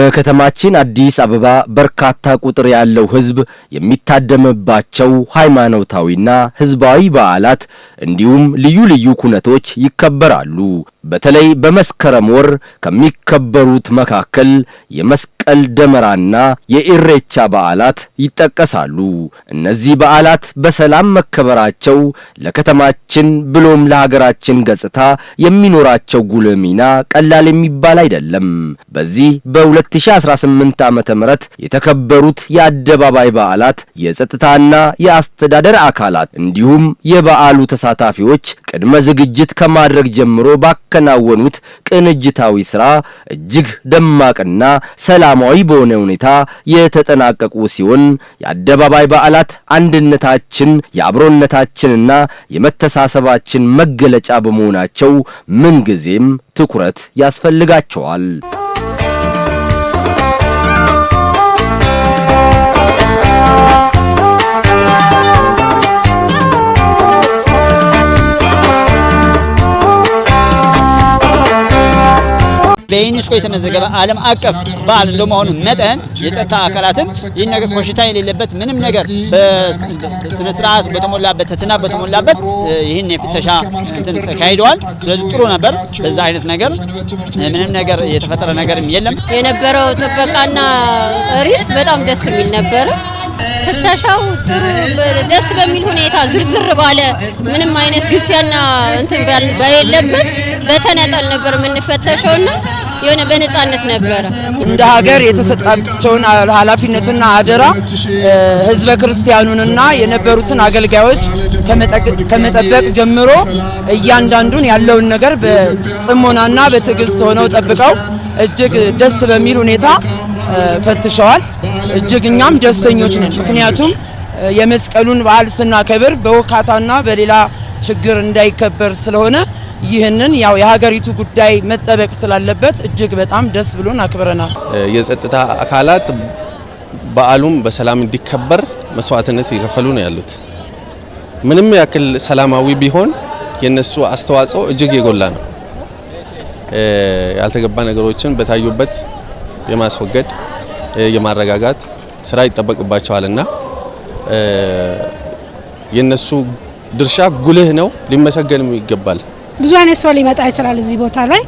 በከተማችን አዲስ አበባ በርካታ ቁጥር ያለው ሕዝብ የሚታደምባቸው ሃይማኖታዊና ሕዝባዊ በዓላት እንዲሁም ልዩ ልዩ ኩነቶች ይከበራሉ። በተለይ በመስከረም ወር ከሚከበሩት መካከል የመስቀል ደመራና የኢሬቻ በዓላት ይጠቀሳሉ። እነዚህ በዓላት በሰላም መከበራቸው ለከተማችን ብሎም ለሀገራችን ገጽታ የሚኖራቸው ጉልህ ሚና ቀላል የሚባል አይደለም። በዚህ በ2018 ዓመተ ምህረት የተከበሩት የአደባባይ በዓላት የጸጥታና የአስተዳደር አካላት እንዲሁም የበዓሉ ተሳታፊዎች ቅድመ ዝግጅት ከማድረግ ጀምሮ ባከናወኑት ቅንጅታዊ ስራ እጅግ ደማቅና ሰላማዊ በሆነ ሁኔታ የተጠናቀቁ ሲሆን የአደባባይ በዓላት አንድነታችን የአብሮነታችንና የመተሳሰባችን መገለጫ በመሆናቸው ምንጊዜም ትኩረት ያስፈልጋቸዋል። በዩኔስኮ የተመዘገበ ዓለም አቀፍ በዓል እንደመሆኑ መጠን የጸጥታ አካላትም ይህን ነገር ኮሽታ የሌለበት ምንም ነገር በስነ ስርዓት በተሞላበት ተትና በተሞላበት ይህን የፍተሻ እንትን ተካሂደዋል። ስለዚህ ጥሩ ነበር። በዛ አይነት ነገር ምንም ነገር የተፈጠረ ነገርም የለም። የነበረው ጥበቃና ሪስክ በጣም ደስ የሚል ነበር። ፍተሻው ጥሩ ደስ በሚል ሁኔታ ዝርዝር ባለ ምንም አይነት ግፊያና እንትን ባይለበት በተናጠል ነበር የምንፈተሸውና የሆነ በነጻነት ነበር። እንደ ሀገር የተሰጣቸውን ኃላፊነትና አደራ ህዝበ ክርስቲያኑንና የነበሩትን አገልጋዮች ከመጠበቅ ጀምሮ እያንዳንዱን ያለውን ነገር በጽሞናና በትዕግስት ሆነው ጠብቀው እጅግ ደስ በሚል ሁኔታ ፈትሸዋል። እጅግ እኛም ደስተኞች ነን። ምክንያቱም የመስቀሉን በዓል ስናከብር በወካታና በሌላ ችግር እንዳይከበር ስለሆነ ይህንን ያው የሀገሪቱ ጉዳይ መጠበቅ ስላለበት እጅግ በጣም ደስ ብሎን አክብረናል። የጸጥታ አካላት በዓሉም በሰላም እንዲከበር መስዋዕትነት እየከፈሉ ነው ያሉት። ምንም ያክል ሰላማዊ ቢሆን የነሱ አስተዋጽኦ እጅግ የጎላ ነው። ያልተገባ ነገሮችን በታዩበት የማስወገድ የማረጋጋት ስራ ይጠበቅባቸዋልና የነሱ ድርሻ ጉልህ ነው፣ ሊመሰገንም ይገባል። ብዙ አይነት ሰው ሊመጣ ይችላል። እዚህ ቦታ ላይ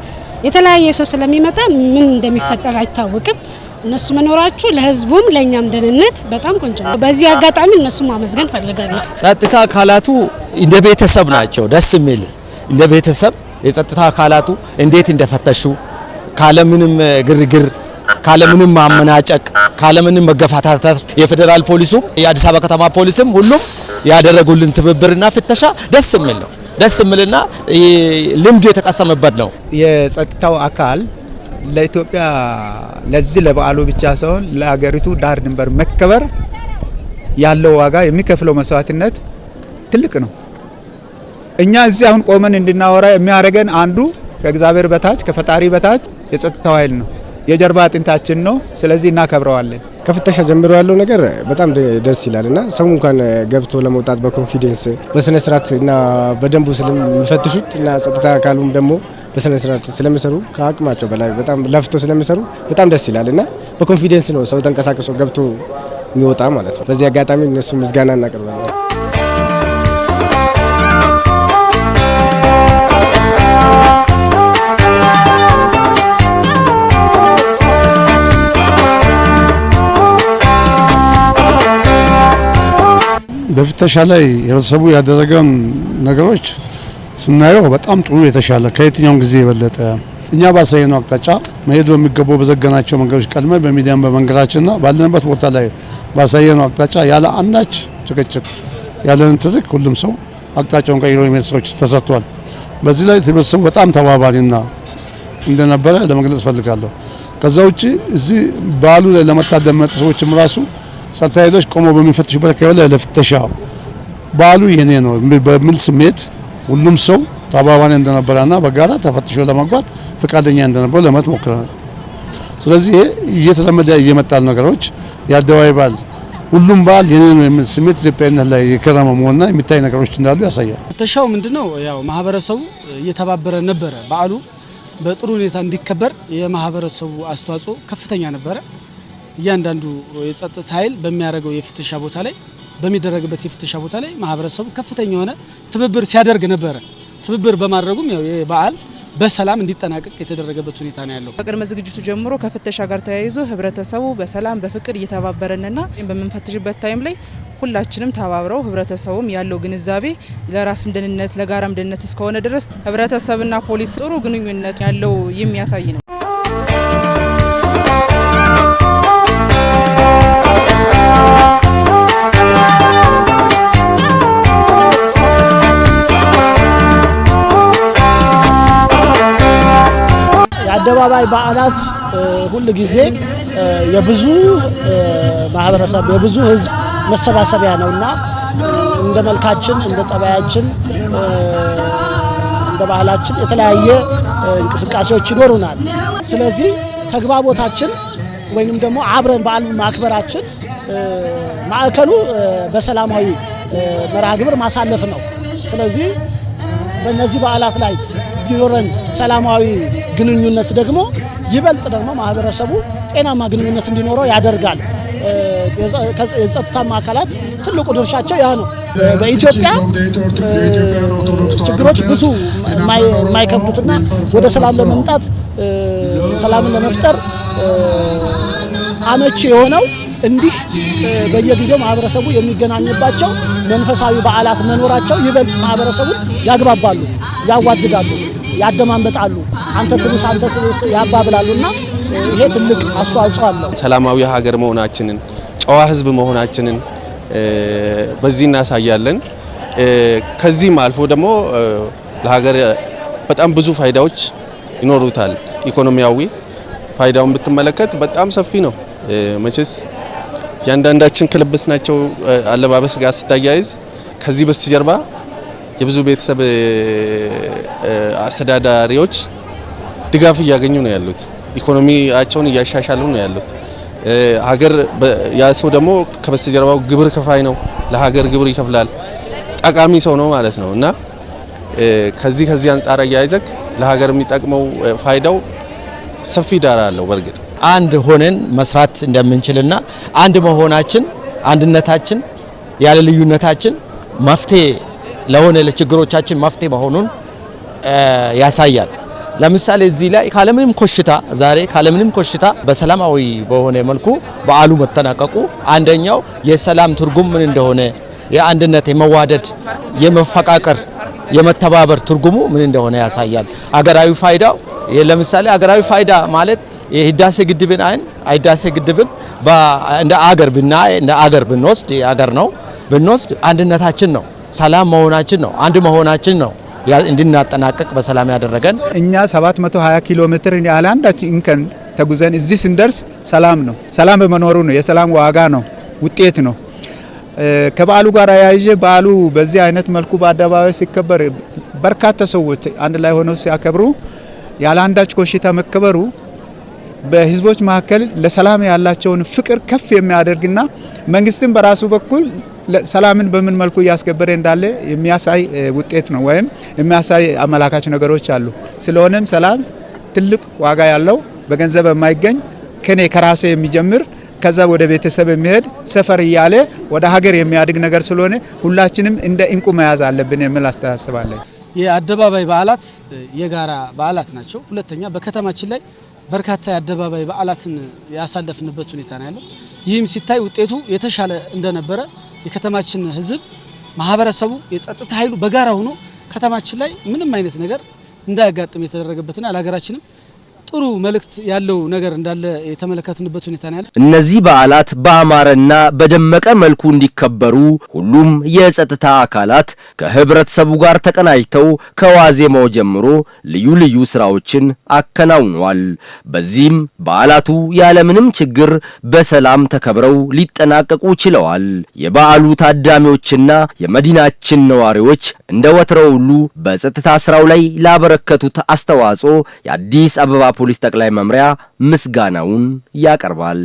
የተለያየ ሰው ስለሚመጣ ምን እንደሚፈጠር አይታወቅም። እነሱ መኖራቸው ለህዝቡም ለኛም ደህንነት በጣም ቆንጆ ነው። በዚህ አጋጣሚ እነሱ ማመስገን ፈልጋለሁ። ጸጥታ አካላቱ እንደ ቤተሰብ ናቸው። ደስ የሚል እንደ ቤተሰብ የጸጥታ አካላቱ እንዴት እንደፈተሹ ካለምንም ግርግር ካለምንም ማመናጨቅ ካለምንም መገፋታተር የፌደራል ፖሊሱም የአዲስ አበባ ከተማ ፖሊስም ሁሉም ያደረጉልን ትብብርና ፍተሻ ደስ የሚል ነው። ደስ የሚልና ልምድ የተቀሰመበት ነው። የጸጥታው አካል ለኢትዮጵያ ለዚህ ለበዓሉ ብቻ ሳይሆን ለሀገሪቱ ዳር ድንበር መከበር ያለው ዋጋ የሚከፍለው መስዋዕትነት ትልቅ ነው። እኛ እዚህ አሁን ቆመን እንድናወራ የሚያደርገን አንዱ ከእግዚአብሔር በታች ከፈጣሪ በታች የጸጥታው ኃይል ነው። የጀርባ አጥንታችን ነው። ስለዚህ እናከብረዋለን። ከፍተሻ ጀምሮ ያለው ነገር በጣም ደስ ይላልና ሰው እንኳን ገብቶ ለመውጣት በኮንፊደንስ በስነ ስርዓት እና በደንቡ ስለሚፈትሹት እና ጸጥታ አካሉም ደግሞ በስነ ስርዓት ስለሚሰሩ ከአቅማቸው በላይ በጣም ለፍቶ ስለሚሰሩ በጣም ደስ ይላልና በኮንፊደንስ ነው ሰው ተንቀሳቅሶ ገብቶ የሚወጣ ማለት ነው። በዚህ አጋጣሚ እነሱ ምስጋና እናቀርባለን። በፍተሻ ላይ ህብረተሰቡ ያደረገውን ነገሮች ስናየው በጣም ጥሩ የተሻለ ከየትኛውም ጊዜ የበለጠ እኛ ባሳየነው አቅጣጫ መሄድ በሚገባው በዘገናቸው መንገዶች ቀድመን በሚዲያም በመንገራችንና ባለንበት ቦታ ላይ ባሳየነው አቅጣጫ ያለ አንዳች ጭቅጭቅ ያለን ትርክ ሁሉም ሰው አቅጣጫውን ቀይሮ የሚሄድ ሰዎች ተሰርቷል። በዚህ ላይ ህብረተሰቡ በጣም ተባባሪና እንደነበረ ለመግለጽ ፈልጋለሁ። ከዛ ውጪ እዚህ በዓሉ ላይ ለመታደም መጡ ሰዎችም ራሱ ጸጥታ ኃይሎች ቆመው በሚፈትሹበት አካባቢ ለፍተሻ በዓሉ የኔ ነው በሚል ስሜት ሁሉም ሰው ተባባሪ እንደነበረና በጋራ ተፈትሾ ለመግባት ፈቃደኛ እንደነበረ ለማለት ሞክረናል። ስለዚህ እየተለመደ የመጣሉ ነገሮች የአደባባይ በዓል ሁሉም በዓል የኔ ነው የሚል ስሜት ኢትዮጵያዊነት ላይ የከረመ መሆንና የሚታይ ነገሮች እንዳሉ ያሳያል። ፍተሻው ምንድነው? ያው ማህበረሰቡ እየተባበረ ነበረ። በዓሉ በጥሩ ሁኔታ እንዲከበር የማህበረሰቡ አስተዋጽኦ ከፍተኛ ነበረ። እያንዳንዱ የጸጥታ ኃይል በሚያደርገው የፍተሻ ቦታ ላይ በሚደረግበት የፍተሻ ቦታ ላይ ማህበረሰቡ ከፍተኛ የሆነ ትብብር ሲያደርግ ነበረ። ትብብር በማድረጉም ያው የበዓል በሰላም እንዲጠናቀቅ የተደረገበት ሁኔታ ነው ያለው። በቅድመ ዝግጅቱ ጀምሮ ከፍተሻ ጋር ተያይዞ ህብረተሰቡ በሰላም በፍቅር እየተባበረንና በመንፈትሽበት ታይም ላይ ሁላችንም ተባብረው ህብረተሰቡም ያለው ግንዛቤ ለራስም ደህንነት ለጋራም ደህንነት እስከሆነ ድረስ ህብረተሰብና ፖሊስ ጥሩ ግንኙነት ያለው የሚያሳይ ነው። የአደባባይ በዓላት ሁሉ ጊዜ የብዙ ማህበረሰብ የብዙ ህዝብ መሰባሰቢያ ነውና እንደ መልካችን እንደ ጠባያችን እንደ ባህላችን የተለያየ እንቅስቃሴዎች ይኖሩናል። ስለዚህ ተግባቦታችን ወይንም ደግሞ አብረን በዓል ማክበራችን ማዕከሉ በሰላማዊ መርሃ ግብር ማሳለፍ ነው። ስለዚህ በእነዚህ በዓላት ላይ ቢኖረን ሰላማዊ ግንኙነት ደግሞ ይበልጥ ደግሞ ማህበረሰቡ ጤናማ ግንኙነት እንዲኖረው ያደርጋል። የጸጥታ አካላት ትልቁ ድርሻቸው ያ ነው። በኢትዮጵያ ችግሮች ብዙ የማይከብዱትና ወደ ሰላም ለመምጣት ሰላምን ለመፍጠር አመቺ የሆነው እንዲህ በየጊዜው ማህበረሰቡ የሚገናኝባቸው መንፈሳዊ በዓላት መኖራቸው ይበልጥ ማህበረሰቡን ያግባባሉ፣ ያዋድዳሉ፣ ያደማመጣሉ፣ አንተ ትንሽ ያባብላሉና ይሄ ትልቅ አስተዋጽኦ አለው። ሰላማዊ ሀገር መሆናችንን ጨዋ ህዝብ መሆናችንን በዚህ እናሳያለን። ከዚህም አልፎ ደግሞ ለሀገር በጣም ብዙ ፋይዳዎች ይኖሩታል። ኢኮኖሚያዊ ፋይዳውን ብትመለከት በጣም ሰፊ ነው። መቼስ ያንዳንዳችን ክልብስ ናቸው አለባበስ ጋር ስታያይዝ ከዚህ በስተጀርባ የብዙ ቤተሰብ አስተዳዳሪዎች ድጋፍ እያገኙ ነው ያሉት። ኢኮኖሚያቸውን እያሻሻሉ ነው ያሉት። ሀገር ያ ሰው ደግሞ ከበስተጀርባው ግብር ከፋይ ነው፣ ለሀገር ግብር ይከፍላል፣ ጠቃሚ ሰው ነው ማለት ነው እና ከዚህ አንጻር አያይዘክ ለሀገር የሚጠቅመው ፋይዳው ሰፊ ዳራ አለው። በርግጥ አንድ ሆነን መስራት እንደምንችልና አንድ መሆናችን አንድነታችን ያለ ልዩነታችን መፍትሄ ለሆነ ለችግሮቻችን መፍትሄ መሆኑን ያሳያል። ለምሳሌ እዚህ ላይ ካለምንም ኮሽታ ዛሬ ካለምንም ኮሽታ በሰላማዊ በሆነ መልኩ በዓሉ መጠናቀቁ አንደኛው የሰላም ትርጉም ምን እንደሆነ የአንድነት፣ የመዋደድ፣ የመፈቃቀር፣ የመተባበር ትርጉሙ ምን እንደሆነ ያሳያል። አገራዊ ፋይዳው ለምሳሌ አገራዊ ፋይዳ ማለት የህዳሴ ግድብን ህዳሴ ግድብን እንደ አገር ብናይ እንደ አገር ብንወስድ የአገር ነው ብንወስድ አንድነታችን ነው፣ ሰላም መሆናችን ነው፣ አንድ መሆናችን ነው እንድናጠናቀቅ በሰላም ያደረገን። እኛ 720 ኪሎ ሜትር ያለ አንዳች እንከን ተጉዘን እዚህ ስንደርስ ሰላም ነው። ሰላም በመኖሩ ነው። የሰላም ዋጋ ነው፣ ውጤት ነው። ከበዓሉ ጋር ያይዤ በዓሉ በዚህ አይነት መልኩ በአደባባይ ሲከበር በርካታ ሰዎች አንድ ላይ ሆነው ሲያከብሩ ያለ አንዳች ኮሽታ መከበሩ በህዝቦች መካከል ለሰላም ያላቸውን ፍቅር ከፍ የሚያደርግና መንግስትም በራሱ በኩል ሰላምን በምን መልኩ እያስከበረ እንዳለ የሚያሳይ ውጤት ነው ወይም የሚያሳይ አመላካች ነገሮች አሉ። ስለሆነም ሰላም ትልቅ ዋጋ ያለው በገንዘብ የማይገኝ ከራሴ የሚጀምር ከዛ ወደ ቤተሰብ የሚሄድ ሰፈር እያለ ወደ ሀገር የሚያድግ ነገር ስለሆነ ሁላችንም እንደ እንቁ መያዝ አለብን የሚል አስተሳሰባለሁ። የአደባባይ በዓላት የጋራ በዓላት ናቸው። ሁለተኛ በከተማችን ላይ በርካታ የአደባባይ በዓላትን ያሳለፍንበት ሁኔታ ነው ያለው። ይህም ሲታይ ውጤቱ የተሻለ እንደነበረ የከተማችን ህዝብ ማህበረሰቡ የጸጥታ ኃይሉ በጋራ ሆኖ ከተማችን ላይ ምንም አይነት ነገር እንዳያጋጥም የተደረገበትና ለሀገራችንም ጥሩ መልእክት ያለው ነገር እንዳለ የተመለከትንበት ሁኔታ ነው ያለው። እነዚህ በዓላት በአማረና በደመቀ መልኩ እንዲከበሩ ሁሉም የጸጥታ አካላት ከህብረተሰቡ ጋር ተቀናጅተው ከዋዜማው ጀምሮ ልዩ ልዩ ስራዎችን አከናውነዋል። በዚህም በዓላቱ ያለምንም ችግር በሰላም ተከብረው ሊጠናቀቁ ችለዋል። የበዓሉ ታዳሚዎችና የመዲናችን ነዋሪዎች እንደ ወትሮው ሁሉ በጸጥታ ስራው ላይ ላበረከቱት አስተዋጽኦ የአዲስ አበባ ፖሊስ ጠቅላይ መምሪያ ምስጋናውን ያቀርባል።